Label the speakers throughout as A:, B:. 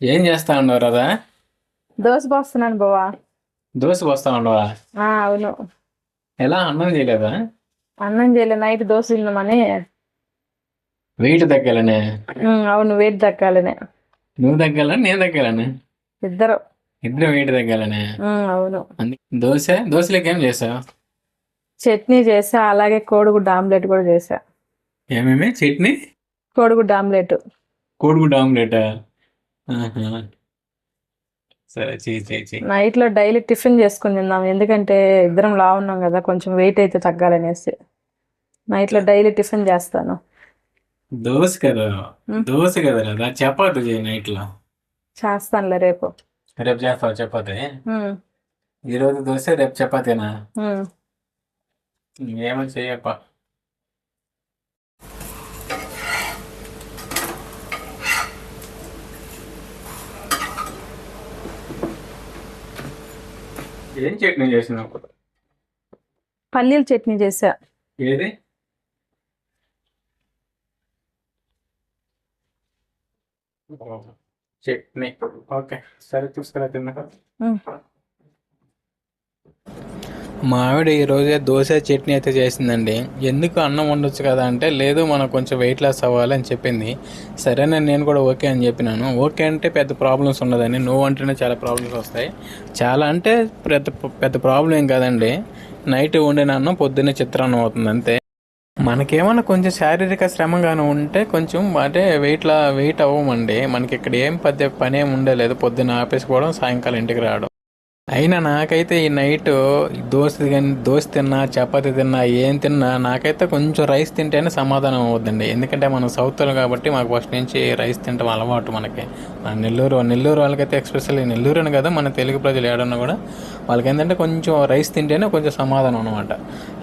A: ఏం చేస్తా ఉండవు రాదా?
B: దోశ పోస్తున్నాను బావా.
A: దోశ పోస్తా ఉండవా?
B: అవును.
A: ఎలా, అన్నం చేయలేదా?
B: అన్నం చేయలే, నైట్ దోశ తిన్నామని.
A: వెయిట్ తగ్గాలనే?
B: అవును, వెయిట్ తగ్గాలనే.
A: నువ్వు తగ్గాలని నేను తగ్గాలని?
B: ఇద్దరు.
A: ఇద్దరు వెయిట్ తగ్గాలనే?
B: అవును.
A: అందుకే దోశలోకి ఏం చేసావు?
B: చట్నీ చేసా, అలాగే కోడిగుడ్డు ఆమ్లెట్ కూడా చేసా.
A: ఏమేమి చట్నీ?
B: కోడిగుడ్డు ఆమ్లెట్.
A: కోడిగుడ్డు ఆమ్లెట్. సరే, చెయ్యి చెయ్యి చెయ్యి.
B: నైట్ లో డైలీ టిఫిన్ చేసుకుని తిందాం, ఎందుకంటే ఇద్దరం లా ఉన్నాం కదా, కొంచెం వెయిట్ అయితే తగ్గాలనేసి నైట్ లో డైలీ టిఫిన్ చేస్తాను.
A: దోశ కదా.
B: ఉమ్,
A: దోశ కదా రాదా, చపాతి చేయి నైట్ లో.
B: చేస్తానులే రేపు.
A: రేపు చేస్తావు చపాతి?
B: ఉమ్,
A: ఈ రోజు దోశ, రేపు చపాతీనా?
B: ఉమ్.
A: ఏమో చెయ్యప్ప. ఏం చట్నీ చేసినావు?
B: పల్లీల చట్నీ చేసా.
A: ఏది? చట్నీ. ఓకే, సరే చూసుకురా తిన్నా.
B: ఉమ్.
A: మా ఆవిడ ఈరోజే దోశ చట్నీ అయితే చేసిందండి. ఎందుకు అన్నం వండొచ్చు కదా అంటే, లేదు మనం కొంచెం వెయిట్ లాస్ అవ్వాలి అని చెప్పింది. సరేనని నేను కూడా ఓకే అని చెప్పినాను. ఓకే అంటే పెద్ద ప్రాబ్లమ్స్ ఉండదని, నువ్వు అంటేనే చాలా ప్రాబ్లమ్స్ వస్తాయి. చాలా అంటే పెద్ద పెద్ద ప్రాబ్లం ఏం కాదండి. నైట్ వండిన అన్నం పొద్దున్నే చిత్రాన్నం అవుతుంది అంతే. మనకేమన్నా కొంచెం శారీరక శ్రమగాను ఉంటే కొంచెం అంటే వెయిట్ అవ్వమండి. మనకి ఇక్కడ ఏం పెద్ద పని ఏమి ఉండలేదు. పొద్దున్న ఆఫీస్కి పోవడం, సాయంకాలం ఇంటికి రావడం. అయినా నాకైతే ఈ నైట్ దోశ తిన్నా, చపాతీ తిన్నా, ఏం తిన్నా నాకైతే కొంచెం రైస్ తింటేనే సమాధానం అవుద్దండి. ఎందుకంటే మనం సౌత్లో కాబట్టి మాకు ఫస్ట్ నుంచి రైస్ తింటాం అలవాటు మనకి. నెల్లూరు వాళ్ళకైతే ఎక్స్పెషల్లీ నెల్లూరు అని కదా, మన తెలుగు ప్రజలు ఏడన్నా కూడా వాళ్ళకి ఏంటంటే కొంచెం రైస్ తింటేనే కొంచెం సమాధానం అనమాట.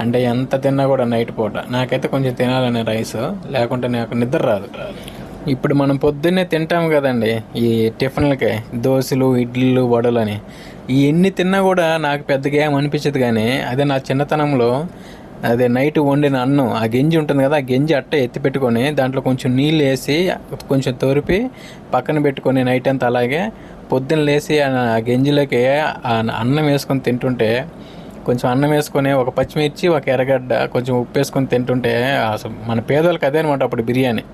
A: అంటే ఎంత తిన్నా కూడా నైట్ పూట నాకైతే కొంచెం తినాలనే రైస్, లేకుంటే నాకు నిద్ర రాదు. ఇప్పుడు మనం పొద్దున్నే తింటాం కదండి ఈ టిఫిన్లకి, దోశలు, ఇడ్లీలు, వడలు అని. ఈ ఎన్ని తిన్నా కూడా నాకు పెద్దగా ఏం అనిపించదు. కానీ అదే నా చిన్నతనంలో, అదే నైట్ వండిన అన్నం, ఆ గెంజి ఉంటుంది కదా, ఆ గెంజి అట్ట ఎత్తి పెట్టుకొని దాంట్లో కొంచెం నీళ్ళు వేసి కొంచెం తోరిపి పక్కన పెట్టుకొని నైట్ అంతా అలాగే పొద్దున్న లేసి ఆ గెంజిలోకి ఆ అన్నం వేసుకొని తింటుంటే, కొంచెం అన్నం వేసుకొని ఒక పచ్చిమిర్చి, ఒక ఎర్రగడ్డ, కొంచెం ఉప్పు వేసుకొని తింటుంటే అసలు మన పేదోళ్ళకి అదే అనమాట అప్పుడు బిర్యానీ.